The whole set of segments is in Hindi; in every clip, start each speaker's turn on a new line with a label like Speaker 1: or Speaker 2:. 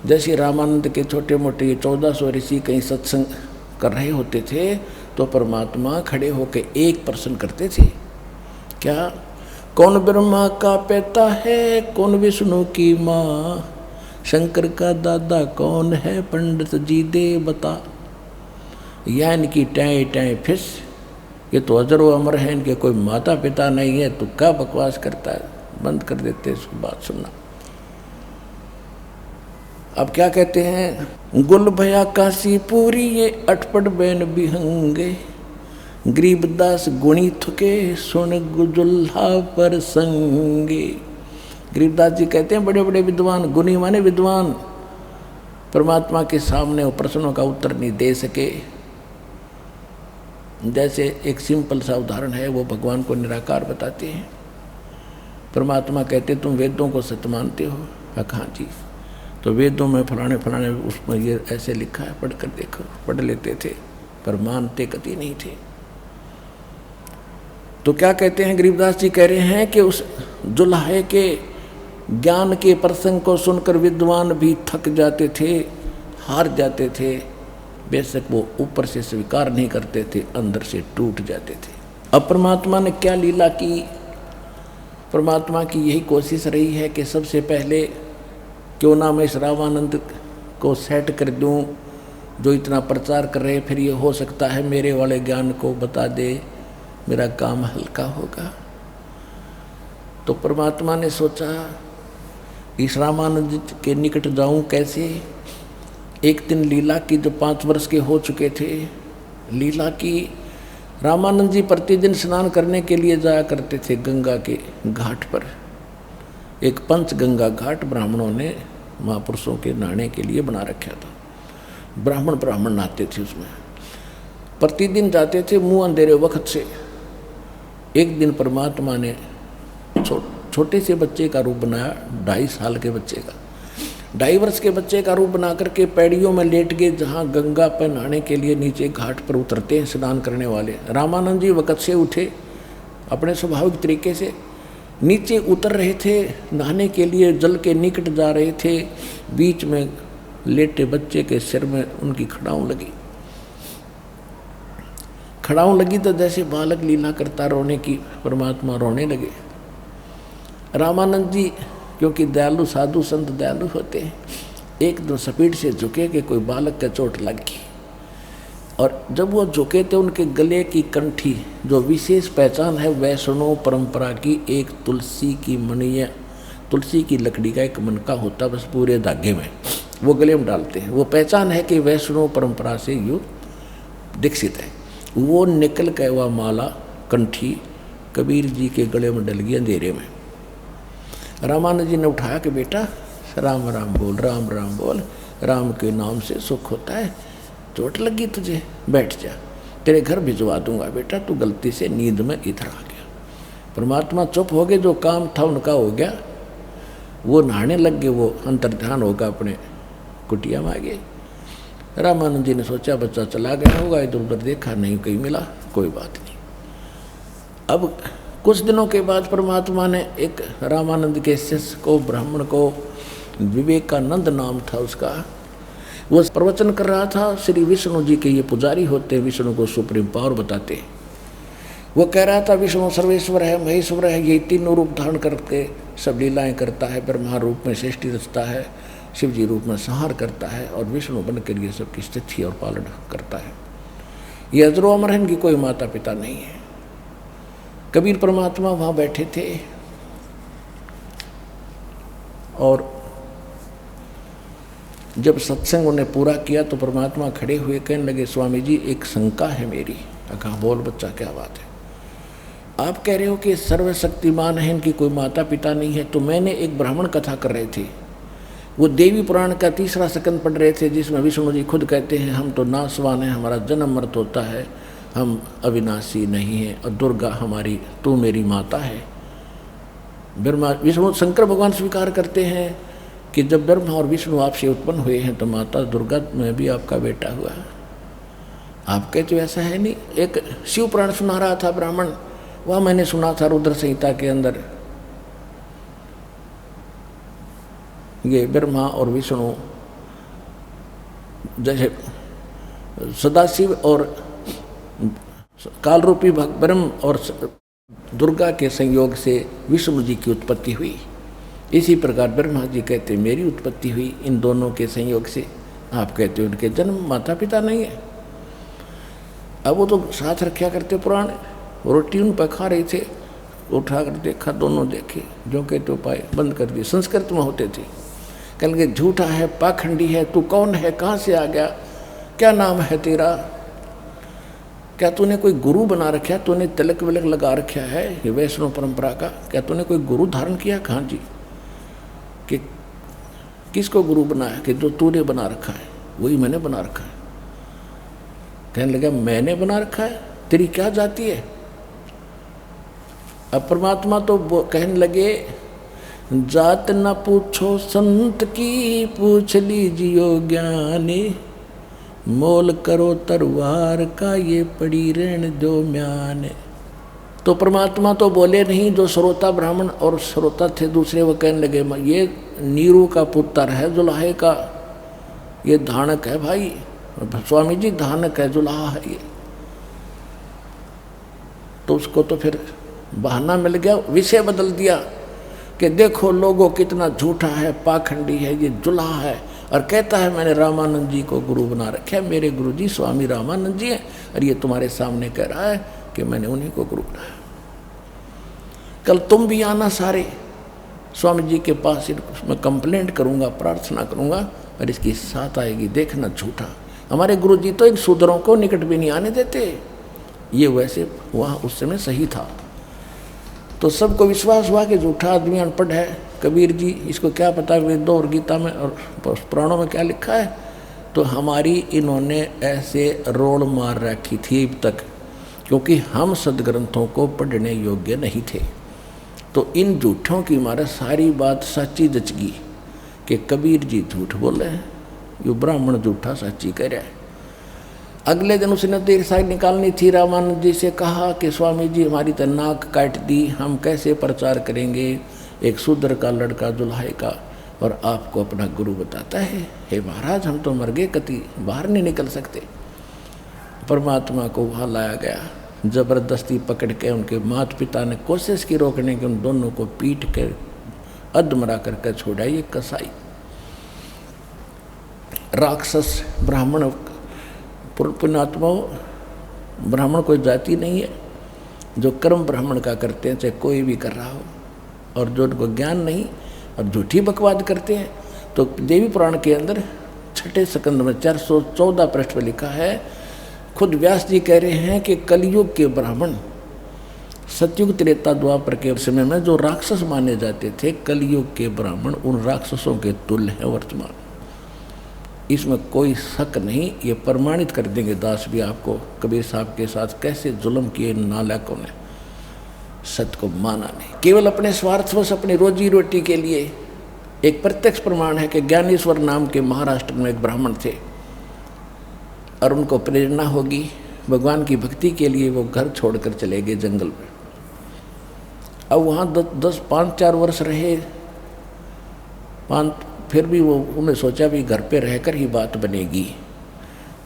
Speaker 1: जैसे रामानंद के छोटे मोटे 1400 ऋषि कहीं सत्संग कर रहे होते थे तो परमात्मा खड़े होकर एक प्रश्न करते थे, क्या? कौन ब्रह्मा का पिता है, कौन विष्णु की माँ, शंकर का दादा कौन है, पंडित जी दे बता। या इनकी टाई टाई फिस, ये तो अजरो अमर है, इनके कोई माता पिता नहीं है, तो क्या बकवास करता है, बंद कर देते इसकी बात सुनना। अब क्या कहते हैं, गुल भया काशी पूरी ये अटपट बैन बिहंगे, गरीबदास गुणी थुके सुन गुजुल्हा पर संगे। गरीबदास जी कहते हैं बड़े बड़े विद्वान, गुणी माने विद्वान, परमात्मा के सामने वो प्रश्नों का उत्तर नहीं दे सके। जैसे एक सिंपल सा उदाहरण है, वो भगवान को निराकार बताते हैं। परमात्मा कहते तुम वेदों को सत्य मानते हो? हाँ जी। तो वेदों में फलाने फलाने उसमें ये ऐसे लिखा है, पढ़ कर देखो। पढ़ लेते थे पर मानते कभी नहीं थे। तो क्या कहते हैं गरीबदास जी, कह रहे हैं कि उस जुल्हे के ज्ञान के प्रसंग को सुनकर विद्वान भी थक जाते थे, हार जाते थे। बेशक वो ऊपर से स्वीकार नहीं करते थे, अंदर से टूट जाते थे। अब परमात्मा ने क्या लीला की? परमात्मा की यही कोशिश रही है कि सबसे पहले क्यों ना मैं इस रामानंद को सेट कर दूं, जो इतना प्रचार कर रहे, फिर ये हो सकता है मेरे वाले ज्ञान को बता दे, मेरा काम हल्का होगा। तो परमात्मा ने सोचा इस रामानंद के निकट जाऊं कैसे। एक दिन लीला की, जो 5 वर्ष के हो चुके थे, लीला की। रामानंद जी प्रतिदिन स्नान करने के लिए जाया करते थे गंगा के घाट पर। एक पंचगंगा घाट ब्राह्मणों ने महापुरुषों के नहाने के लिए बना रखा था। ब्राह्मण नहाते थे उसमें, प्रतिदिन जाते थे मुंह अंधेरे वक्त से। एक दिन परमात्मा ने छोटे से बच्चे का रूप बनाया, 2.5 साल के बच्चे का, 2.5 वर्ष के बच्चे का रूप बना करके पैड़ियों में लेट गए, जहाँ गंगा पर नहाने के लिए नीचे घाट पर उतरते हैं स्नान करने वाले। रामानंद जी वक़्त से उठे, अपने स्वाभाविक तरीके से नीचे उतर रहे थे, नहाने के लिए जल के निकट जा रहे थे। बीच में लेटे बच्चे के सिर में उनकी खड़ाऊँ लगी तो जैसे बालक लीला करता रोने की, परमात्मा रोने लगे। रामानंद जी क्योंकि दयालु साधु संत दयालु होते हैं, एकदम स्पीड से झुके कि कोई बालक का चोट लग गई। और जब वो झुके तो उनके गले की कंठी, जो विशेष पहचान है वैष्णव परंपरा की, एक तुलसी की मणिया, तुलसी की लकड़ी का एक मनका होता बस पूरे धागे में, वो गले में डालते हैं। वो पहचान है कि वैष्णव परंपरा से यो दीक्षित है। वो निकल के वह माला कंठी कबीर जी के गले में डल गई अंधेरे में। रामानंद जी ने उठाया कि बेटा राम राम बोल, राम राम बोल, राम के नाम से सुख होता है। चोट लगी तुझे, बैठ जा, तेरे घर भिजवा दूंगा बेटा, तू गलती से नींद में इधर आ गया। परमात्मा चुप हो गए, जो काम था उनका हो गया। वो नहाने लग गए, वो अंतर्ध्यान होगा अपने कुटिया में आ गए। रामानंद जी ने सोचा बच्चा चला गया होगा, इधर उधर देखा, नहीं कहीं मिला, कोई बात नहीं। अब कुछ दिनों के बाद परमात्मा ने एक रामानंद के शिष्य को, ब्राह्मण को, विवेकानंद नाम था उसका, वो प्रवचन कर रहा था। श्री विष्णु जी के ये पुजारी होते, विष्णु को सुप्रीम पावर बताते। वो कह रहा था विष्णु सर्वेश्वर है, महेश्वर है, ये तीनों रूप धारण करके सब लीलाएं करता है। ब्रह्मा रूप में सृष्टि रचता है, शिव जी रूप में संहार करता है, और विष्णु बन कर ये सबकी स्थिति और पालन करता है। ये अजरो अमर है, इनकी कोई माता पिता नहीं है। कबीर परमात्मा वहाँ बैठे थे और जब सत्संग उन्हें पूरा किया तो परमात्मा खड़े हुए कहने लगे, स्वामी जी एक शंका है मेरी। कहा बोल बच्चा, क्या बात है? आप कह रहे हो कि सर्वशक्तिमान है, इनकी कोई माता पिता नहीं है। तो मैंने एक ब्राह्मण कथा कर रहे थे, वो देवी पुराण का 3रा स्कंद पढ़ रहे थे, जिसमें विष्णु जी खुद कहते हैं हम तो नासवान हैं, हमारा जन्म मृत होता है, हम अविनाशी नहीं हैं, और दुर्गा हमारी, तू मेरी माता है। ब्रह्मा विष्णु शंकर भगवान स्वीकार करते हैं कि जब ब्रह्मा और विष्णु आपसे उत्पन्न हुए हैं तो माता दुर्गा में भी आपका बेटा हुआ है। आप कहते हो ऐसा है नहीं। एक शिव पुराण सुना रहा था ब्राह्मण, वह मैंने सुना था रुद्र संहिता के अंदर, ये ब्रह्मा और विष्णु जैसे सदाशिव और काल रूपी ब्रह्म और दुर्गा के संयोग से विष्णु जी की उत्पत्ति हुई। इसी प्रकार ब्रह्मा जी कहते मेरी उत्पत्ति हुई इन दोनों के संयोग से। आप कहते हो उनके जन्म माता पिता नहीं है। अब वो तो साथ रखा करते पुराण, रोटी उन पर खा रहे थे, उठा कर देखा, दोनों देखे, जो कहते हो पाए, बंद कर दिए। संस्कृत में होते थे। कहेंगे झूठा है, पाखंडी है, तू कौन है, कहाँ से आ गया, क्या नाम है तेरा, क्या तूने कोई गुरु बना रखा है, तूने तिलक विलक लगा रखा है ये वैष्णव परंपरा का, क्या तूने कोई गुरु धारण किया। कहाँ जी, कि किसको गुरु बनाया, कि जो तूने बना रखा है वही मैंने बना रखा है। कहने लगा मैंने बना रखा है, तेरी क्या जाति है। अब परमात्मा तो कहने लगे जात न पूछो संत की, पूछ लीजियो ज्ञानी, मोल करो तरवार का, ये पड़ी ऋण जो म्याने। तो परमात्मा तो बोले नहीं, जो श्रोता ब्राह्मण और श्रोता थे दूसरे वो कहने लगे ये नीरू का पुत्र है, जुलाहे का, ये धानक है भाई, स्वामी जी धानक है, जुलाहा है ये। तो उसको तो फिर बहाना मिल गया, विषय बदल दिया कि देखो लोगों कितना झूठा है, पाखंडी है, ये जुलाहा है, और कहता है मैंने रामानंद जी को गुरु बना रखा है, मेरे गुरु जी स्वामी रामानंद जी हैं, और ये तुम्हारे सामने कह रहा है कि मैंने उन्हीं को गुरु बनाया। कल तुम भी आना सारे स्वामी जी के पास, मैं कंप्लेंट करूंगा, प्रार्थना करूंगा, और इसकी साथ आएगी, देखना झूठा। हमारे गुरु जी तो इन शूद्रों को निकट भी नहीं आने देते। ये वैसे वहाँ उस समय सही था। तो सबको विश्वास हुआ कि झूठा आदमी अनपढ़ है, कबीर जी इसको क्या पता वेदों और गीता में और पुराणों में क्या लिखा है। तो हमारी इन्होंने ऐसे रोड़ मार रखी थी अब तक, क्योंकि हम सदग्रंथों को पढ़ने योग्य नहीं थे। तो इन झूठों की हमारा सारी बात सच्ची जच गई कि कबीर जी झूठ बोल रहे हैं, ये ब्राह्मण झूठा सच्ची कह रहा है। अगले दिन उसने देर साइड निकालनी थी, रामानंद जी से कहा कि स्वामी जी हमारी तो नाक काट दी, हम कैसे प्रचार करेंगे, एक शूद्र का लड़का जुल्हे का, और आपको अपना गुरु बताता है। हे महाराज हम तो मर गए, कति बाहर नहीं निकल सकते। परमात्मा को वहाँ लाया गया, जबरदस्ती पकड़ के उनके माता पिता ने कोशिश की रोकने की, उन दोनों को पीट के अधमरा करके छोड़ा। ये कसाई राक्षस ब्राह्मण पुण्यात्माओं, ब्राह्मण कोई जाति नहीं है, जो कर्म ब्राह्मण का करते हैं चाहे कोई भी कर रहा हो, और जो उनको ज्ञान नहीं और झूठी बकवाद करते हैं। तो देवी पुराण के अंदर छठे स्कंद में 414 पृष्ठ पर लिखा है, खुद व्यास जी कह रहे हैं कि कलयुग के ब्राह्मण सतयुग त्रेता द्वापर के समय में जो राक्षस माने जाते थे, कलयुग के ब्राह्मण उन राक्षसों के तुल्य हैं वर्तमान। इसमें कोई शक नहीं, ये प्रमाणित कर देंगे दास भी आपको, कबीर साहब के साथ कैसे जुल्म किए नालायकों ने, सत्य को माना नहीं, केवल अपने स्वार्थवश अपनी रोजी रोटी के लिए। एक प्रत्यक्ष प्रमाण है कि ज्ञानेश्वर नाम के महाराष्ट्र में एक ब्राह्मण थे, और उनको प्रेरणा होगी भगवान की भक्ति के लिए, वो घर छोड़कर चले गए जंगल में। अब वहाँ 5-4 वर्ष रहे, फिर भी वो उन्हें सोचा भी घर पे रहकर ही बात बनेगी,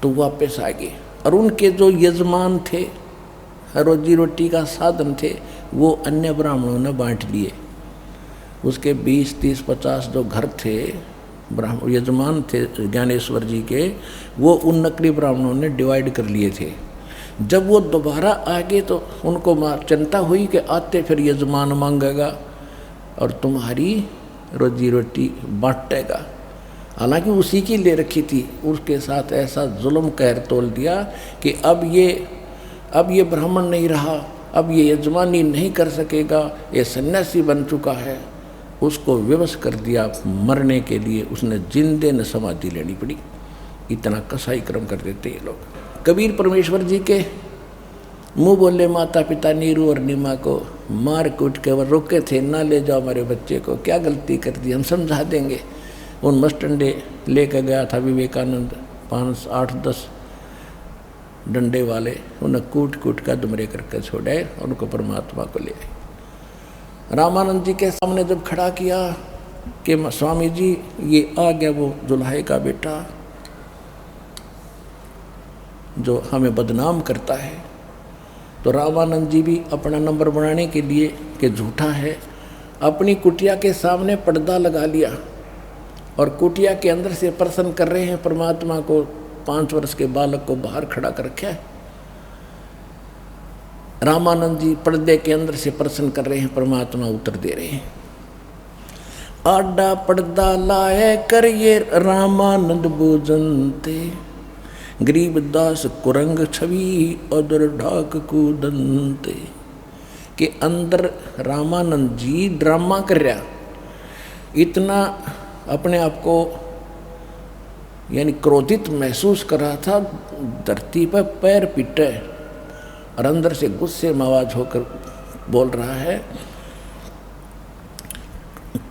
Speaker 1: तो वापस आ गए। और उनके जो यजमान थे, रोजी रोटी का साधन थे, वो अन्य ब्राह्मणों ने बांट लिए। उसके 20, 30, 50 जो घर थे, ब्राह्मण यजमान थे ज्ञानेश्वर जी के, वो उन नकली ब्राह्मणों ने डिवाइड कर लिए थे। जब वो दोबारा आ गए तो उनको चिंता हुई कि आते फिर यजमान मांगेगा और तुम्हारी रोजी रोटी बांटेगा। हालांकि उसी की ले रखी थी, उसके साथ ऐसा जुल्म कहर तोल दिया कि अब ये ब्राह्मण नहीं रहा, अब ये यजमानी नहीं कर सकेगा, ये सन्यासी बन चुका है। उसको विवश कर दिया मरने के लिए, उसने जिंदे न समाधि लेनी पड़ी। इतना कसाई कर्म कर देते ये लोग। कबीर परमेश्वर जी के मुँह बोले माता पिता नीरू और नीमा को मार कूट के वो रोके थे, ना ले जाओ हमारे बच्चे को, क्या गलती कर दी, हम समझा देंगे। उन मस्टंडे लेकर गया था विवेकानंद, 5, 8, 10 डंडे वाले, उन्हें कूट कूट कर दुमरे करके छोड़े, उनको परमात्मा को ले आए। रामानंद जी के सामने जब खड़ा किया कि स्वामी जी ये आ गया वो जुल्हे का बेटा, जो हमें बदनाम करता है। तो रामानंद जी भी अपना नंबर बनाने के लिए कि झूठा है, अपनी कुटिया के सामने पर्दा लगा लिया और कुटिया के अंदर से प्रसन्न कर रहे हैं परमात्मा को। 5 वर्ष के बालक को बाहर खड़ा कर रखा है। रामानंद जी पर्दे के अंदर से प्रसन्न कर रहे हैं, परमात्मा उत्तर दे रहे हैं। आडा पर्दा लाए कर ये रामानंद भोजनते, गरीबदास कुरंग छवि उदर ढाक कूदनते। के अंदर रामानंद जी ड्रामा कर रहा, इतना अपने आप को यानी क्रोधित महसूस कर रहा था, धरती पर पैर पिटे और अंदर से गुस्से में आवाज होकर बोल रहा है,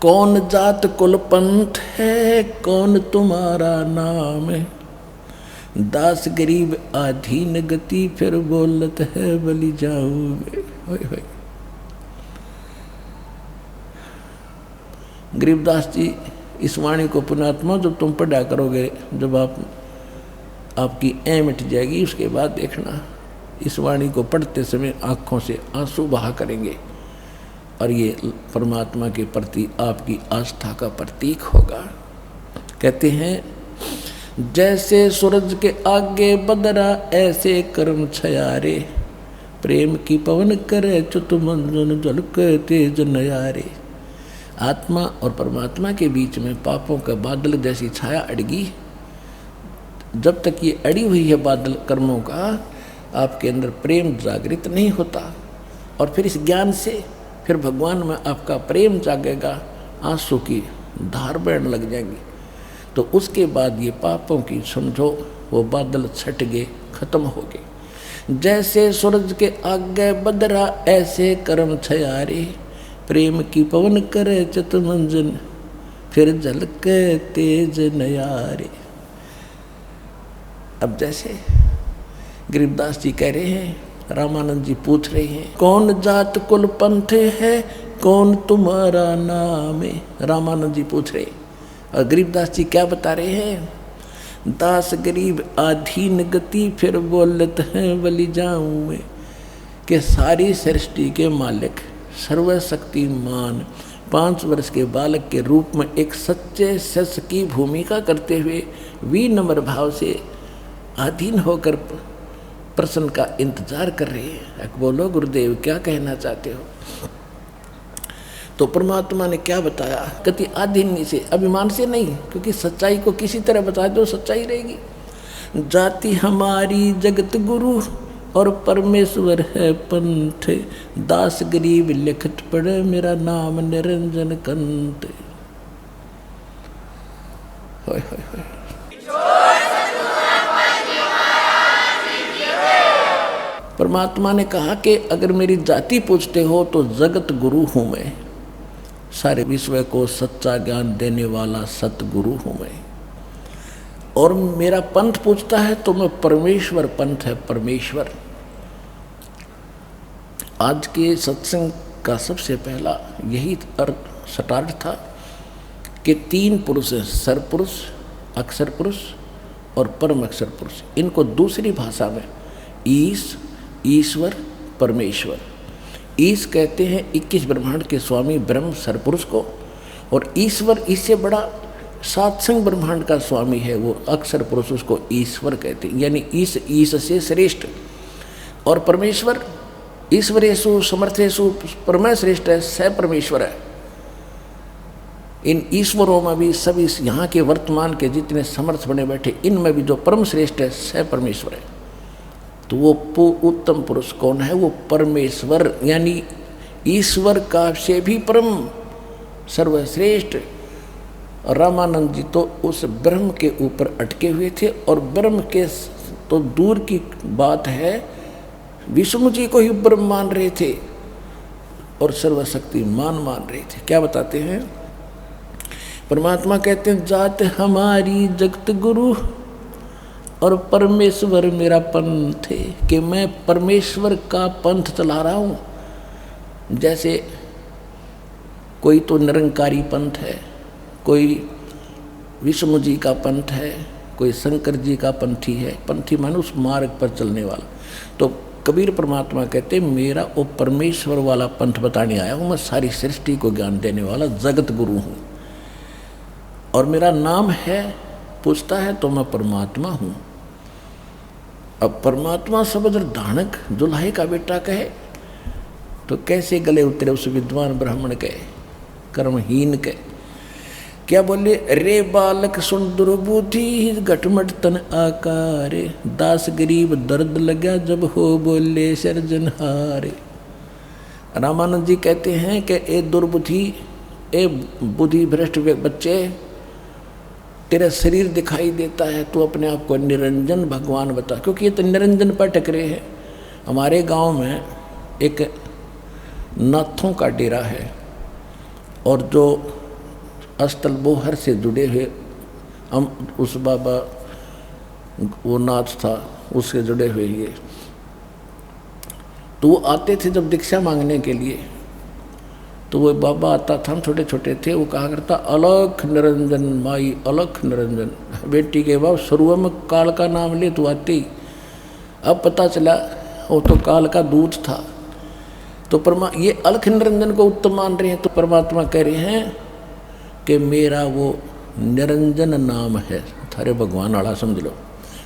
Speaker 1: कौन जात कुल पंथ है, कौन तुम्हारा नाम है, दास गरीब आधीन गति फिर बोलत है बलि जाऊंगे। गरीबदास जी इस वाणी को पुण्यात्मा जब तुम पढ़ा करोगे, जब आपकी ऐ मिट जाएगी, उसके बाद देखना इस वाणी को पढ़ते समय आँखों से आंसू बहा करेंगे और ये परमात्मा के प्रति आपकी आस्था का प्रतीक होगा। कहते हैं, जैसे सूरज के आगे बदरा ऐसे कर्म छयारे, प्रेम की पवन करे चुत मंजन झलक तेज नयारे। आत्मा और परमात्मा के बीच में पापों का बादल जैसी छाया अड़गी। जब तक ये अड़ी हुई है बादल कर्मों का, आपके अंदर प्रेम जागृत नहीं होता और फिर इस ज्ञान से फिर भगवान में आपका प्रेम जागेगा, आंसू की धार बहने लग जाएंगी। तो उसके बाद ये पापों की समझो वो बादल छट गए, खत्म हो गए। जैसे सूरज के आगे बदरा ऐसे कर्म छयारे, प्रेम की पवन करे चित मंजन फिर झलके तेज नयारे। अब जैसे गरीबदास जी कह रहे हैं, रामानंद जी पूछ रहे हैं, कौन जात कुल पंथ है, कौन तुम्हारा नाम है। रामानंद जी पूछ रहे और गरीबदास जी क्या बता रहे हैं, दास गरीब आधीन गति फिर बोलत हैं बलि जाऊं मैं। कि सारी सृष्टि के मालिक सर्वशक्तिमान 5 वर्ष के बालक के रूप में एक सच्चे शिष्य की भूमिका करते हुए विनम्र भाव से अधीन होकर प्रश्न का इंतजार कर रहे हैं। बोलो गुरुदेव क्या कहना चाहते हो। तो परमात्मा ने क्या बताया, कहती आधीन से, अभिमान से नहीं, क्योंकि सच्चाई को किसी तरह बता दो सच्चाई रहेगी। जाति हमारी जगत गुरु और परमेश्वर है पंथ, दास गरीब लिखत पढ़े मेरा नाम निरंजन कंत। होय होय होय। परमात्मा ने कहा कि अगर मेरी जाति पूछते हो तो जगत गुरु हूँ मैं, सारे विश्व को सच्चा ज्ञान देने वाला सतगुरु हूँ मैं। और मेरा पंथ पूछता है तो मैं परमेश्वर पंथ है, परमेश्वर। आज के सत्संग का सबसे पहला यही स्टार्ट था कि 3 पुरुष हैं, सरपुरुष, अक्षर पुरुष और परम अक्षर पुरुष। इनको दूसरी भाषा में ईश्वर, परमेश्वर। ईश कहते हैं 21 ब्रह्मांड के स्वामी ब्रह्म सरपुरुष को, और ईश्वर इससे बड़ा सातसंग ब्रह्मांड का स्वामी है, वो अक्षर पुरुष, उसको ईश्वर कहते हैं, यानी ईश से श्रेष्ठ। और परमेश्वर ईश्वरेषु समर्थेषु परम श्रेष्ठ है, स परमेश्वर है। इन ईश्वरों में भी सभी यहाँ के वर्तमान के जितने समर्थ बने बैठे, इनमें भी जो परम श्रेष्ठ है स परमेश्वर है। तो वो उत्तम पुरुष कौन है, वो परमेश्वर, यानी ईश्वर का से भी परम सर्वश्रेष्ठ। और रामानंद जी तो उस ब्रह्म के ऊपर अटके हुए थे, और ब्रह्म के तो दूर की बात है, विष्णु जी को ही ब्रह्म मान रहे थे और सर्वशक्तिमान मान रहे थे। क्या बताते हैं परमात्मा, कहते हैं जात हमारी जगत गुरु और परमेश्वर मेरा पंथ है, कि मैं परमेश्वर का पंथ चला रहा हूँ। जैसे कोई तो निरंकारी पंथ है, कोई विष्णु जी का पंथ है, कोई शंकर जी का पंथी है, पंथी माने उस मार्ग पर चलने वाला। तो कबीर परमात्मा कहते मेरा वो परमेश्वर वाला पंथ बताने आया हूँ, मैं सारी सृष्टि को ज्ञान देने वाला जगत गुरु हूँ, और मेरा नाम है, पूछता है तो मैं परमात्मा हूँ। अब परमात्मा शब्द धानक दुल्हे का बेटा कहे तो कैसे गले उतरे उस विद्वान ब्राह्मण के, कर्महीन के। क्या बोले, रे बालक सुन दुर्बुद्धि घटमट तन आकारे, दास गरीब दर्द लगा जब हो बोले सर्जनहारे। रामानंद जी कहते हैं कि ए दुर्बुद्धि, ए बुद्धि भ्रष्ट बच्चे, तेरा शरीर दिखाई देता है, तू अपने आप को निरंजन भगवान बता, क्योंकि ये तो निरंजन पर टकरे हैं। हमारे गांव में एक नाथों का डेरा है, और जो अस्तल बोहर से जुड़े हुए हम उस बाबा वो नाथ था उससे जुड़े हुए ये, तो वो आते थे जब दीक्षा मांगने के लिए, तो वो बाबा आता था, हम छोटे छोटे थे, वो कहा करता अलख निरंजन माई अलख निरंजन। बेटी के बाप शुरू में काल का नाम ले तो आते ही, अब पता चला वो तो काल का दूत था। तो ये अलख निरंजन को उत्तम मान रहे हैं, तो परमात्मा कह रहे हैं कि मेरा वो निरंजन नाम है, थारे भगवान आला समझ लो।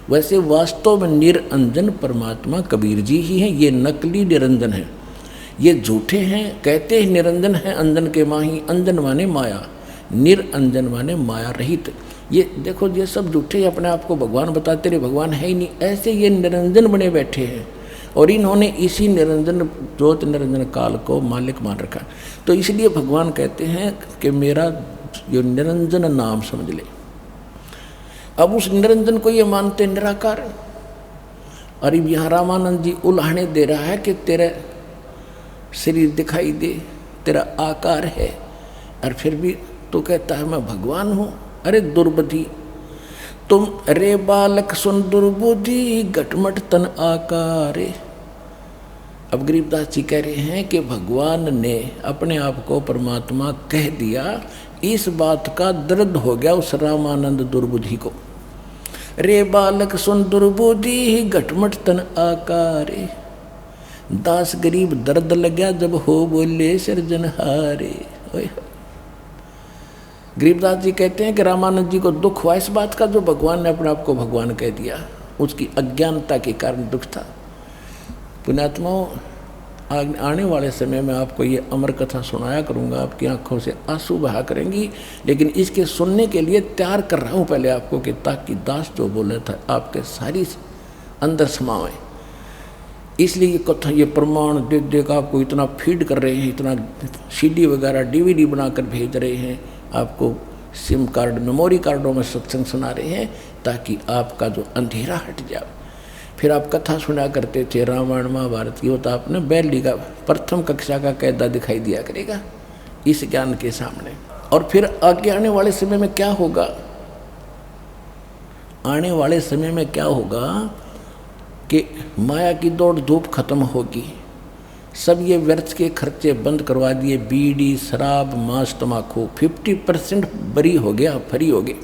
Speaker 1: वैसे वास्तव में निरंजन परमात्मा कबीर जी ही हैं, ये नकली निरंजन है, ये झूठे हैं। कहते हैं निरंजन है अंजन के माही, अंजन माने माया, निरंजन माने माया रहित। ये देखो ये सब झूठे अपने आप को भगवान बताते रहे, भगवान है ही नहीं, ऐसे ये निरंजन बने बैठे हैं, और इन्होंने इसी निरंजन ज्योत निरंजन काल को मालिक मान रखा। तो इसलिए भगवान कहते हैं कि मेरा ये निरंजन नाम समझ ले। अब उस निरंजन को ये मानते निराकार, और यहाँ रामानंद जी उल्हाने दे रहा है कि तेरा शरीर दिखाई दे, तेरा आकार है, और फिर भी तो कहता है मैं भगवान हूँ। अरे दुर्बुद्धि तुम, रे बालक सुन दुर्बुद्धि घटमट तन आकारे। अब गरीबदास जी कह रहे हैं कि भगवान ने अपने आप को परमात्मा कह दिया, इस बात का दर्द हो गया उस रामानंद दुर्बुद्धि को। रे बालक सुन दुर्बुद्धि घटमट तन आकारे, दास गरीब दर्द लगा जब हो बोले सृजनहारे। गरीबदास जी कहते हैं कि रामानंद जी को दुख हुआ इस बात का, जो भगवान ने अपने आप को भगवान कह दिया, उसकी अज्ञानता के कारण दुख था। पुण्यात्माओं, आने वाले समय में आपको ये अमर कथा सुनाया करूँगा, आपकी आंखों से आंसू बहा करेंगी, लेकिन इसके सुनने के लिए तैयार कर रहा हूँ पहले आपको, कि ताकि दास जो बोले था आपके सारी अंदर समावे। इसलिए ये कथा, ये प्रमाण देख देख आपको इतना फीड कर रहे हैं, इतना CD वगैरह DVD बनाकर भेज रहे हैं, आपको सिम कार्ड मेमोरी कार्डों में सत्संग सुना रहे हैं, ताकि आपका जो अंधेरा हट जाए। फिर आप कथा सुना करते थे रामायण महाभारत की, वो तो आपने बैली का प्रथम कक्षा का कायदा दिखाई दिया करेगा इस ज्ञान के सामने। और फिर आगे आने वाले समय में क्या होगा, आने वाले समय में क्या होगा कि माया की दौड़ धूप खत्म होगी, सब ये व्यर्थ के खर्चे बंद करवा दिए, बीड़ी शराब मांस तम्बाकू 50% बरी हो गया, फ्री हो गए।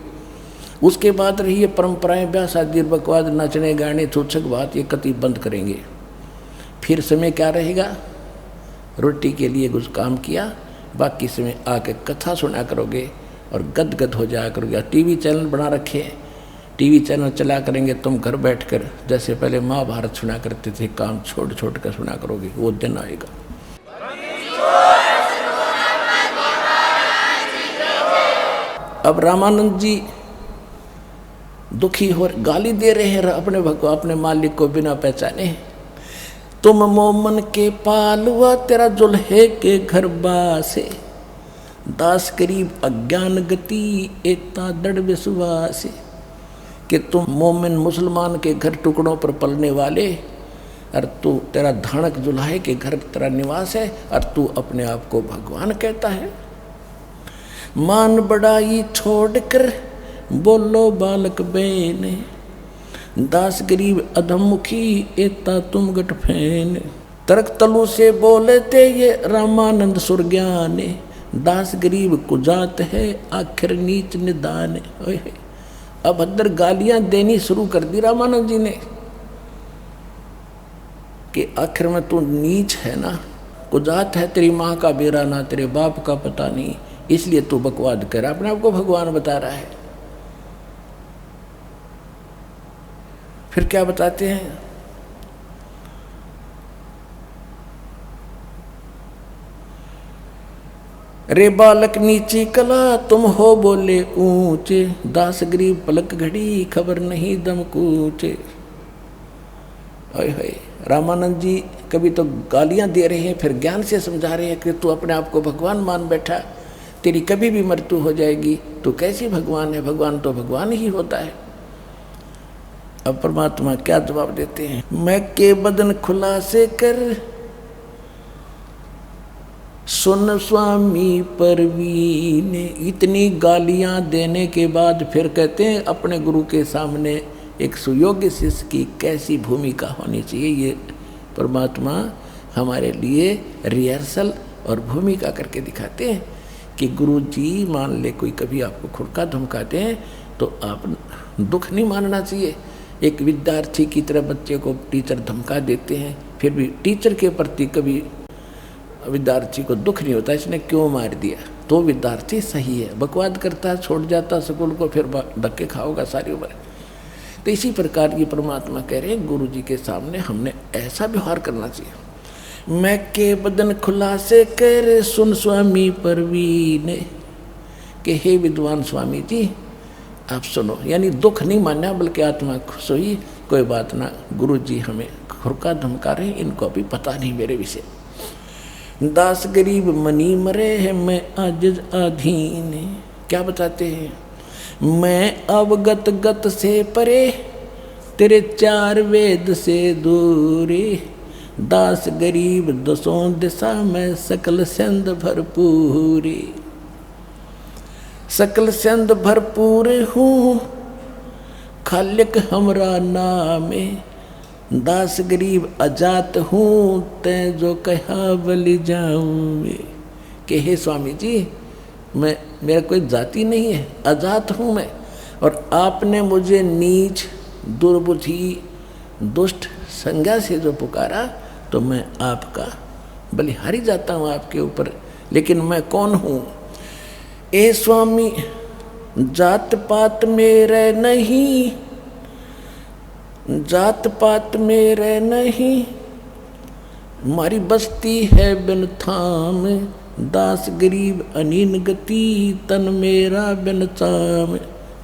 Speaker 1: उसके बाद रही ये परंपराएं, ब्याह शादी बकवाद नाचने गाने छूछक बात, ये कति बंद करेंगे। फिर समय क्या रहेगा, रोटी के लिए कुछ काम किया, बाकी समय आके कथा सुना करोगे और गदगद हो जाया करोगे। TV चैनल बना रखे, TV चैनल चला करेंगे, तुम घर बैठकर जैसे पहले महाभारत सुना करते थे, काम छोड़ छोड़ कर सुना करोगे, वो दिन आएगा। अब रामानंद जी दुखी हो, गाली दे रहे हैं अपने मालिक को बिना पहचाने। तुम मोमन के पालुआ तेरा जुल्हे के घर बासे, दास करीब अज्ञान गति एता दृढ़ विश्वास। कि तुम मोमिन मुसलमान के घर टुकड़ों पर पलने वाले, और तू तेरा धानक जुल्हे के घर तेरा निवास है, और तू अपने आप को भगवान कहता है। मान बड़ाई छोड़कर बोलो बालक बेने, दास गरीब अधमुखी एता तुम गट फैन। तर्क तलु से बोलते ये रामानंद सुरज्ञाने, दास गरीब कुजात है आखिर नीच निदान। अभद्र गालियां देनी शुरू कर दी रामानंद जी ने कि आखिर में तू नीच है ना, कुजात है, तेरी माँ का बेरा ना तेरे बाप का पता नहीं, इसलिए तू बकवाद कर, अपने आप को भगवान बता रहा है। फिर क्या बताते हैं, रे बालक नीची कला तुम हो बोले ऊंचे, दास गरीब पलक घड़ी खबर नहीं दम कूचे। हाय रामानंद जी कभी तो गालियां दे रहे हैं, फिर ज्ञान से समझा रहे हैं कि तू अपने आप को भगवान मान बैठा, तेरी कभी भी मृत्यु हो जाएगी, तू कैसी भगवान है, भगवान तो भगवान ही होता है। अब परमात्मा क्या जवाब देते हैं, मैं के बदन खुलासे कर सुन स्वामी परवीन। इतनी गालियां देने के बाद फिर कहते हैं अपने गुरु के सामने एक सुयोग्य शिष्य की कैसी भूमिका होनी चाहिए, ये परमात्मा हमारे लिए रिहर्सल और भूमिका करके दिखाते हैं कि गुरु जी मान ले कोई कभी आपको खुड़का धमकाते हैं तो आप दुख नहीं मानना चाहिए। एक विद्यार्थी की तरह बच्चे को टीचर धमका देते हैं, फिर भी टीचर के प्रति कभी विद्यार्थी को दुख नहीं होता इसने क्यों मार दिया, तो विद्यार्थी सही है, बकवाद करता है छोड़ जाता स्कूल को, फिर धक्के खाओगा सारी उम्र। तो इसी प्रकार ये परमात्मा कह रहे हैं गुरु जी के सामने हमने ऐसा व्यवहार करना चाहिए। मैं के बदन खुलासे कर सुन स्वामी परवीन, कि हे विद्वान स्वामी जी आप सुनो, यानी दुख नहीं मानना बल्कि आत्मा खुश हुई, कोई बात ना, गुरु जी हमें खुरका धमका रहे, इनको अभी पता नहीं मेरे विषय। दास गरीब मनी मरे है मैं आजिज आधीन, क्या बताते हैं, मैं अवगत गत से परे तेरे चार वेद से दूरी, दास गरीब दसों दिशा में सकल संद भरपूरी। सकल संद भरपूर हूँ खालिक हमरा नामे, दास गरीब अजात हूँ तै जो कहा बलि जाऊँ। कि हे स्वामी जी मैं मेरा कोई जाति नहीं है, अजात हूँ मैं, और आपने मुझे नीच दुर्बुद्धि दुष्ट संज्ञा से जो पुकारा तो मैं आपका बलिहारी जाता हूँ आपके ऊपर। लेकिन मैं कौन हूँ, ए स्वामी जात पात मेरे नहीं, जात पात मेरे नहीं, मारी बस्ती है बिन थाम, दास गरीब अनीन गति तन मेरा बिन चाम।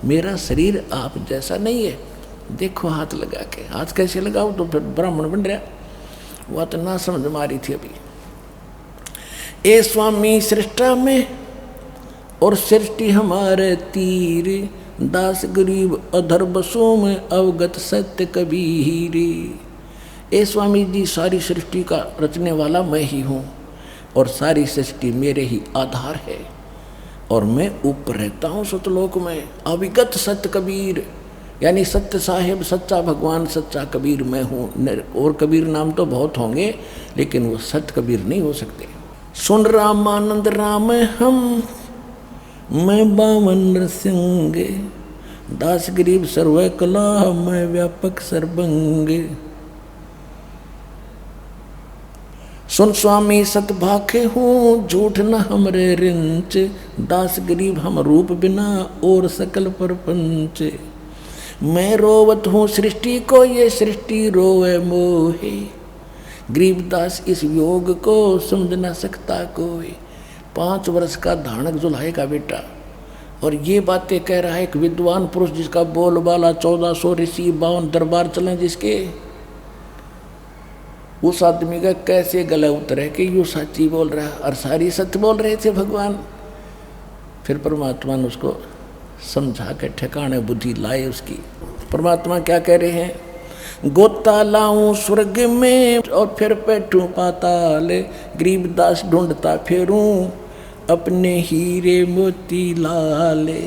Speaker 1: मेरा शरीर आप जैसा नहीं है, देखो हाथ लगा के, हाथ कैसे लगाओ तो फिर ब्राह्मण बन रहा, वह तो ना समझ मारी थी अभी। ए स्वामी सृष्टा में और सृष्टि हमारे तीर, दास गरीब अधर बसों में अवगत सत्य कबीर। ए स्वामी जी सारी सृष्टि का रचने वाला मैं ही हूँ और सारी सृष्टि मेरे ही आधार है, और मैं ऊपर रहता हूँ सतलोक में। अविगत सत्य कबीर, यानी सत्य साहेब सच्चा भगवान सच्चा कबीर मैं हूँ। और कबीर नाम तो बहुत होंगे लेकिन वो सत्य कबीर नहीं हो सकते। सुन रामानंद राम हम मैं बावन नरसिंह, दास गरीब सर्व कला मैं व्यापक सर्वंग। सुन स्वामी सतभाखे हूँ झूठ न हमरे रिंच, दास गरीब हम रूप बिना और सकल परपंच। मैं रोवत हूँ सृष्टि को ये सृष्टि रोवे मोहे, गरीबदास इस योग को समझ न सकता कोई। 5 वर्ष का धानक जुलाहे बेटा और ये बातें कह रहा है एक विद्वान पुरुष जिसका बोलबाला 1400 ऋषि 52 दरबार चले जिसके। उस आदमी का कैसे गला उतरे कि यू सच्ची बोल रहा है, और सारी सत्य बोल रहे थे भगवान। फिर परमात्मा ने उसको समझा के ठिकाने बुद्धि लाए उसकी। परमात्मा क्या कह रहे हैं, गोता लाऊं स्वर्ग में और फिर बैठूं पाताल, गरीबदास ढूंढता फिरूं अपने हीरे मोती लाले।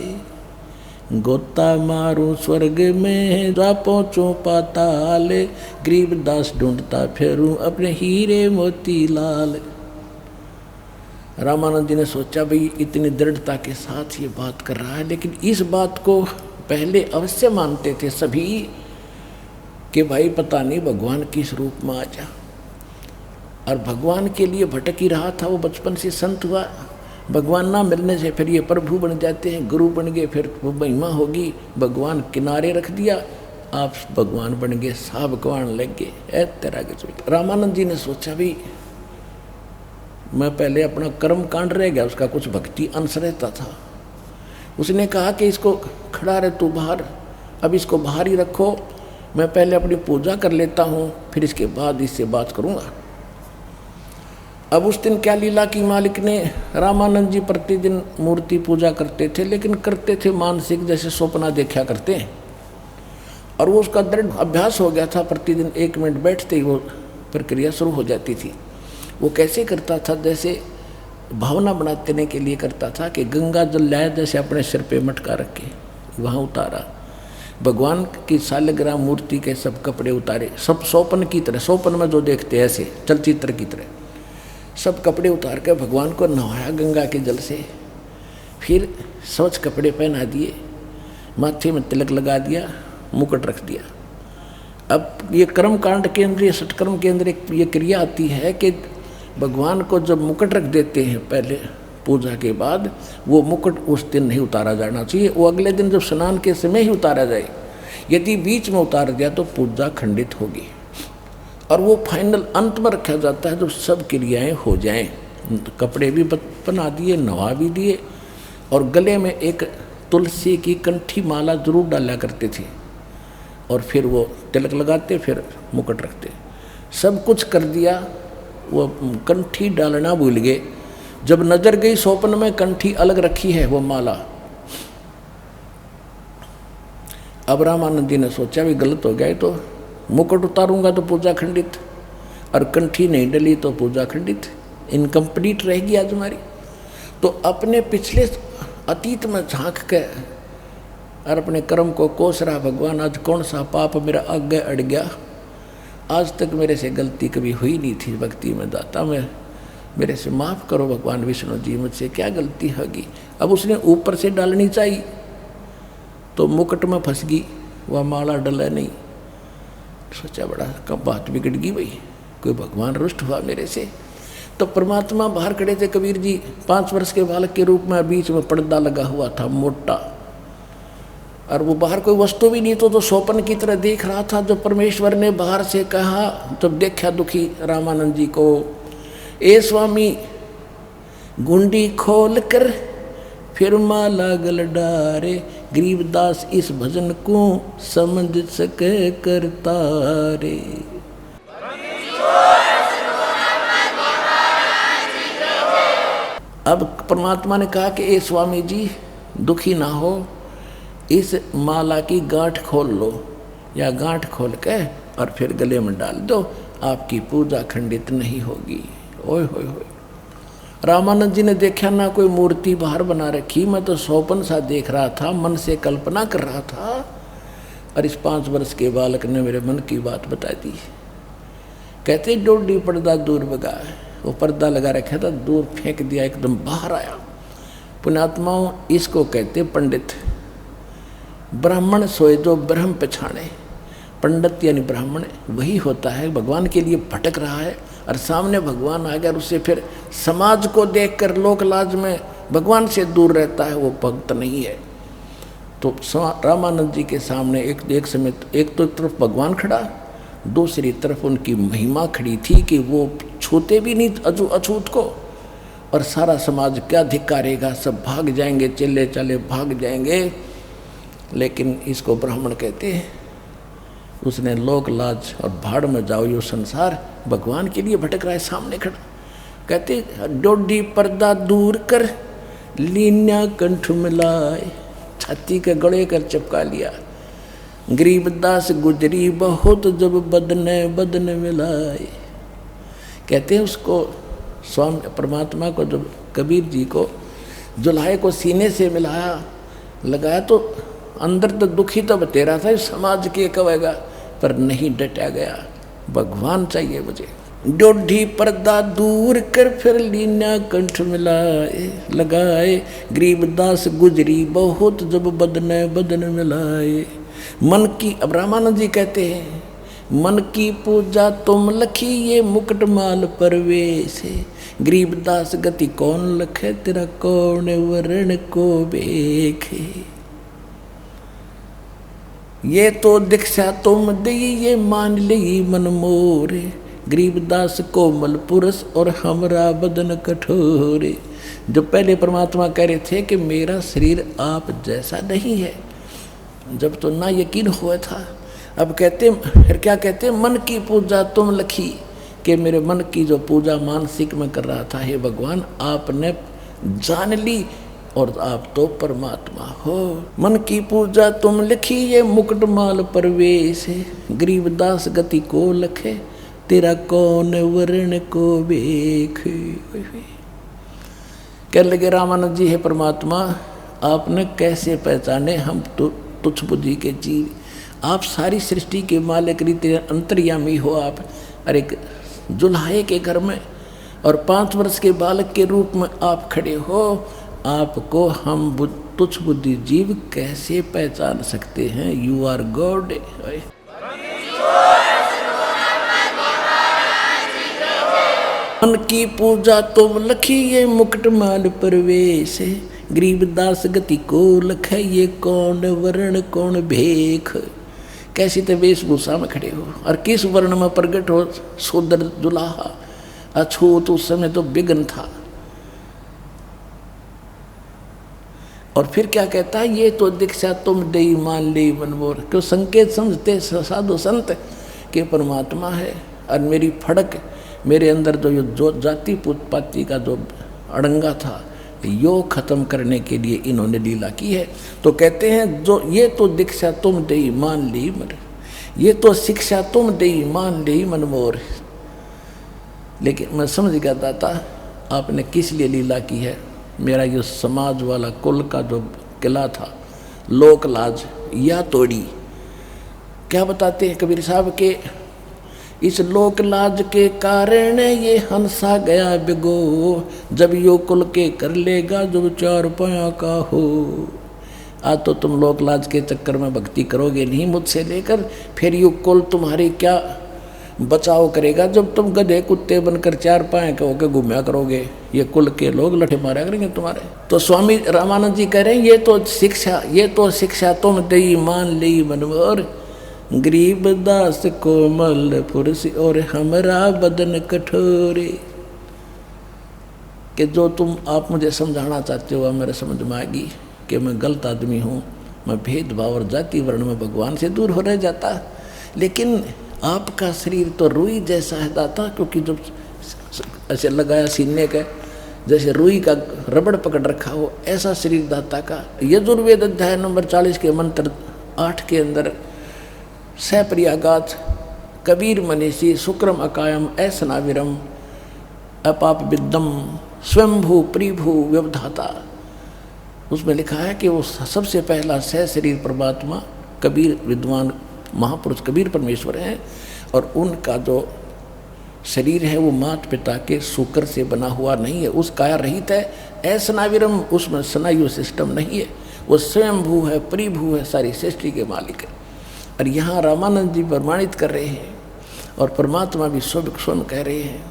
Speaker 1: गोता मारूं स्वर्ग में जा पहुँचूं पाताल, गरीबदास ढूंढता फिरूं अपने हीरे मोती लाल। रामानंद जी ने सोचा भाई इतनी दृढ़ता के साथ ये बात कर रहा है, लेकिन इस बात को पहले अवश्य मानते थे सभी कि भाई पता नहीं भगवान किस रूप में आ जा, और भगवान के लिए भटक ही रहा था। वो बचपन से संत हुआ, भगवान ना मिलने से फिर ये प्रभु बन जाते हैं, गुरु बन गए, फिर वो महिमा होगी, भगवान किनारे रख दिया, आप भगवान बन गए, साहब कवान लग गए। ऐ तेरा के रामानंद जी ने सोचा भी मैं पहले अपना कर्म कांड रह गया, उसका कुछ भक्ति अंश रहता था। उसने कहा कि इसको खड़ा रहे तू बाहर, अब इसको बाहर ही रखो, मैं पहले अपनी पूजा कर लेता हूँ, फिर इसके बाद इससे बात करूँगा। अब उस दिन क्या लीला की मालिक ने, रामानंद जी प्रतिदिन मूर्ति पूजा करते थे, लेकिन करते थे मानसिक, जैसे सपना देखा करते हैं, और वो उसका दृढ़ अभ्यास हो गया था। प्रतिदिन 1 मिनट बैठते ही वो प्रक्रिया शुरू हो जाती थी। वो कैसे करता था, जैसे भावना बनाने के लिए करता था कि गंगा जल लाया, जैसे अपने सिर पे मटका रख के वहाँ उतारा, भगवान की शालिग्राम मूर्ति के सब कपड़े उतारे, सब सोपन की तरह, सोपन में जो देखते हैं ऐसे चलचित्र की तरह, सब कपड़े उतार कर भगवान को नहाया गंगा के जल से, फिर स्वच्छ कपड़े पहना दिए, माथे में तिलक लगा दिया, मुकुट रख दिया। अब ये कर्म कांड केंद्र, ये सटकर्म केंद्र ये क्रिया आती है कि भगवान को जब मुकुट रख देते हैं पहले पूजा के बाद, वो मुकुट उस दिन नहीं उतारा जाना चाहिए, वो अगले दिन जब स्नान के समय ही उतारा जाए। यदि बीच में उतार दिया तो पूजा खंडित होगी, और वो फाइनल अंत में रखा जाता है जब सब क्रियाएं हो जाएं। कपड़े भी बना दिए, नवा भी दिए, और गले में एक तुलसी की कंठी माला जरूर डाला करते थे, और फिर वो तिलक लगाते, फिर मुकुट रखते। सब कुछ कर दिया, वो कंठी डालना भूल गए। जब नजर गई सोपन में कंठी अलग रखी है वो माला, अब रामानंद जी ने सोचा भी गलत हो गया, तो मुकुट उतारूंगा तो पूजा खंडित, और कंठी नहीं डली तो पूजा खंडित, इनकम्प्लीट रहेगी आज हमारी। तो अपने पिछले अतीत में झांक के और अपने कर्म को कोस रहा, भगवान आज कौन सा पाप मेरा आगे अड़ गया, आज तक मेरे से गलती कभी हुई नहीं थी भक्ति में, दाता मैं मेरे से माफ़ करो भगवान विष्णु जी, मुझसे क्या गलती होगी। अब उसने ऊपर से डालनी चाहिए तो मुकुट में फंस गई, वह माला डला नहीं। सोचा बड़ा कब बात बिगड़ गई भाई, कोई भगवान रुष्ट हुआ मेरे से। तो परमात्मा बाहर खड़े थे, कबीर जी 5 वर्ष के बालक के रूप में, बीच में पर्दा लगा हुआ था मोटा, और वो बाहर कोई वस्तु भी नहीं तो सोपन की तरह देख रहा था। जो परमेश्वर ने बाहर से कहा, जब देखा दुखी रामानंद जी को, ए स्वामी गुंडी खोल कर फिर माला गल डारे, गरीबदास इस भजन को समझ सके करता रे। अब परमात्मा ने कहा कि ए स्वामी जी दुखी ना हो, इस माला की गांठ खोल लो, या गांठ खोल के और फिर गले में डाल दो, आपकी पूजा खंडित नहीं होगी। ओए होए होए, रामानंद जी ने देखा ना कोई मूर्ति बाहर बना रखी, मैं तो सोपन सा देख रहा था, मन से कल्पना कर रहा था, और इस 5 वर्ष के बालक ने मेरे मन की बात बता दी। कहते डोडी पर्दा दूर भगा, वो पर्दा लगा रखा था, दूर फेंक दिया, एकदम बाहर आया। पुण्यात्माओं, इसको कहते पंडित। ब्राह्मण सोए जो ब्रह्म पछाणे, पंडित यानी ब्राह्मण वही होता है भगवान के लिए भटक रहा है, और सामने भगवान आ गया, उससे फिर समाज को देखकर लोक लाज में भगवान से दूर रहता है, वो भक्त नहीं है। तो रामानंद जी के सामने एक समय एक तो तरफ भगवान खड़ा, दूसरी तरफ उनकी महिमा खड़ी थी कि वो छूते भी नहीं अछूत को, और सारा समाज क्या धिक्कारेगा, सब भाग जाएंगे, चले चले भाग जाएंगे। लेकिन इसको ब्राह्मण कहते हैं। उसने लोक लाज और भाड़ में जाओ यो संसार, भगवान के लिए भटक रहा है, सामने खड़ा। कहते डोडी पर्दा दूर कर लीन्या कंठ मिलाए, छाती के गले कर चिपका लिया। गरीबदास गुजरी बहुत जब बदने बदने मिलाए। कहते हैं उसको स्वामी परमात्मा को, जब कबीर जी को जुल्हे को सीने से मिलाया लगाया, तो अंदर तो दुखी तो बतेरा था, समाज के कहेगा, पर नहीं डटा गया, भगवान चाहिए मुझे। डोढ़ी पर्दा दूर कर फिर लीना कंठ मिलाए लगाए, गरीबदास गुजरी बहुत जब बदन बदन मिलाए। मन की, अब रामानंद जी कहते हैं, मन की पूजा तुम लखी ये मुकुट माल परवेश, गरीबदास गति कौन लखे तेरा कौन वरण को बेखे। ये तो दीक्षा तुम दई ये मान ली मन मोरे, गरीबदास कोमल पुरुष और हमरा बदन कठोरे। जो पहले परमात्मा कह रहे थे कि मेरा शरीर आप जैसा नहीं है, जब तो ना यकीन हुआ था, अब कहते फिर क्या कहते, मन की पूजा तुम लखी, कि मेरे मन की जो पूजा मानसिक में कर रहा था, हे भगवान आपने जान ली और आप तो परमात्मा हो। मन की पूजा तुम लिखी ये मुकुट माल परवेश, गरीबदास गति को लखे तेरा कौन वर्ण को बेख। कह लगे रामानंद जी, है परमात्मा आपने कैसे पहचाने हम तो तुच्छ बुद्धि के जीव, आप सारी सृष्टि के मालिक रीति अंतर्यामी हो आप। अरे जुल्हाए के घर में और 5 वर्ष के बालक के रूप में आप खड़े हो, आपको हम तुच्छ बुद्धि जीव कैसे पहचान सकते हैं। You are God. मन की पूजा तुम लखी ये मुकुट माल परवेश, गरीबदास गति को लखे ये कौन वर्ण कौन भेख। कैसी तो वेशभूषा में खड़े हो और किस वर्ण में प्रकट हो, शूद्र जुलाहा अछूत, उस समय तो विघ्न था। और फिर क्या कहता है, ये तो दीक्षा तुम दई मान ली मनमोर। क्यों संकेत समझते साधु संत के परमात्मा है और मेरी फड़क, मेरे अंदर जो जाति पुतपाती का जो अड़ंगा था, यो खत्म करने के लिए इन्होंने लीला की है। तो कहते हैं जो ये तो दीक्षा तुम दई मान ली मन, ये तो शिक्षा तुम दई मान ली मन मोर। लेकिन मैं समझ गया दाता आपने किस लिए लीला की है। मेरा जो समाज वाला कुल का जो किला था, लोक लाज या तोड़ी। क्या बताते हैं कबीर साहब के, इस लोक लाज के कारण ये हंसा गया बिगो, जब यो कुल के कर लेगा जो 4 पाया का हो। आज तो तुम लोक लाज के चक्कर में भक्ति करोगे नहीं मुझसे लेकर, फिर यो कुल तुम्हारी क्या बचाव करेगा जब तुम गधे कुत्ते बनकर 4 पाए के होकर घूमया करोगे। ये कुल के लोग लठे मारा करेंगे तुम्हारे। तो स्वामी रामानंद जी कह रहे हैं, ये तो शिक्षा तुम दई मान ली मनोहर, गरीबदास कोमल पुरुष और हमरा बदन कठोरे। कि जो तुम आप मुझे समझाना चाहते हो मेरे समझ में आएगी कि मैं गलत आदमी हूँ, मैं भेदभाव और जाति वर्ण में भगवान से दूर हो रह जाता। लेकिन आपका शरीर तो रुई जैसा है दाता, क्योंकि जब ऐसे लगाया सीने का जैसे रुई का रबड़ पकड़ रखा हो, ऐसा शरीर दाता का। यजुर्वेद अध्याय नंबर 40 के मंत्र 8 के अंदर सप्रियागात कबीर मनीषी शुक्रम अकायम ऐसनाविरम अपाप विद्दम स्वयंभू प्रिभू व्यवधाता, उसमें लिखा है कि वो सबसे पहला सह शरीर परमात्मा कबीर विद्वान महापुरुष कबीर परमेश्वर हैं, और उनका जो शरीर है वो मात पिता के शुक्र से बना हुआ नहीं है, उस काया रहित है। ऐसनाविरम, उसमें स्नायु सिस्टम नहीं है, वो स्वयंभू है, परिभू है, सारी सृष्टि के मालिक है। और यहाँ रामानंद जी प्रमाणित कर रहे हैं और परमात्मा भी स्वयं कह रहे हैं।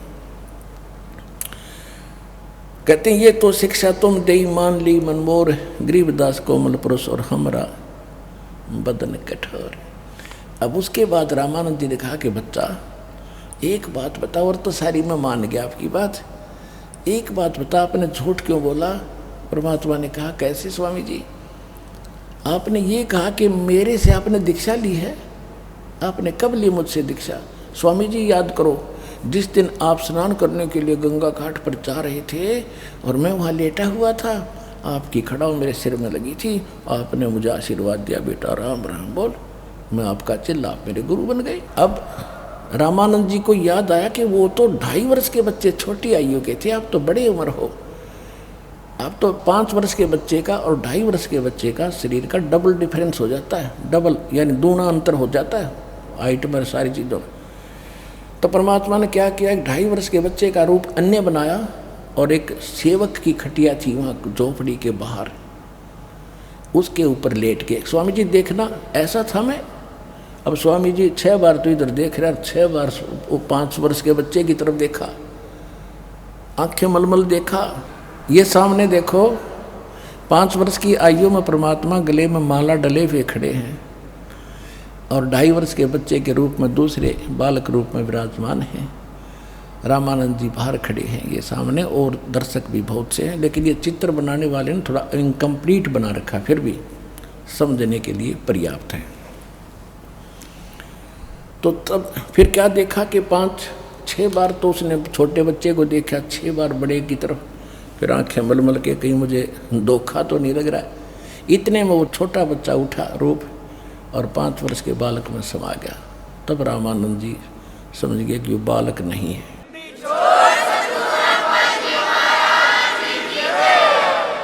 Speaker 1: कहते हैं ये तो शिक्षा तुम दई मान ली मनमोर, गरीबदास कोमल पुरुष और हमरा बदन कठोर। अब उसके बाद रामानंद जी ने कहा कि बच्चा एक बात बता, और तो सारी मैं मान गया आपकी बात, एक बात बता आपने झूठ क्यों बोला। परमात्मा ने कहा कैसे स्वामी जी, आपने ये कहा कि मेरे से आपने दीक्षा ली है, आपने कब ली मुझसे दीक्षा। स्वामी जी याद करो, जिस दिन आप स्नान करने के लिए गंगा घाट पर जा रहे थे और मैं वहाँ लेटा हुआ था, आपकी खड़ाऊ मेरे सिर में लगी थी, आपने मुझे आशीर्वाद दिया, बेटा राम राम बोल, मैं आपका चिल्ला, आप मेरे गुरु बन गए। अब रामानंद जी को याद आया कि वो तो 2.5 वर्ष के बच्चे, छोटी आयु के थे, आप तो बड़े उम्र हो, आप तो 5 वर्ष के बच्चे का और 2.5 वर्ष के बच्चे का शरीर का डबल डिफरेंस हो जाता है, डबल यानी दूना अंतर हो जाता है हाइट में, सारी चीज़ों में। तो परमात्मा ने क्या किया, एक 2.5 वर्ष के बच्चे का रूप अन्य बनाया और एक सेवक की खटिया थी वहाँ झोपड़ी के बाहर, उसके ऊपर लेट के, स्वामी जी देखना ऐसा था मैं। अब स्वामी जी 6 बार तो इधर देख रहे, 6 बार वो 5 वर्ष के बच्चे की तरफ देखा, आंखें मलमल देखा। ये सामने देखो 5 वर्ष की आयु में परमात्मा गले में माला डले हुए खड़े हैं और 2.5 वर्ष के बच्चे के रूप में दूसरे बालक रूप में विराजमान हैं। रामानंद जी बाहर खड़े हैं ये सामने, और दर्शक भी बहुत से हैं, लेकिन ये चित्र बनाने वाले ने थोड़ा इनकम्प्लीट बना रखा, फिर भी समझने के लिए पर्याप्त है। तो तब फिर क्या देखा कि 5-6 बार तो उसने छोटे बच्चे को देखा, 6 बार बड़े की तरफ, फिर आंखें मलमल के कहीं मुझे धोखा तो नहीं लग रहा है। इतने में वो छोटा बच्चा उठा रूप और 5 वर्ष के बालक में समा गया। तब रामानंद जी समझ गए कि वो बालक नहीं है,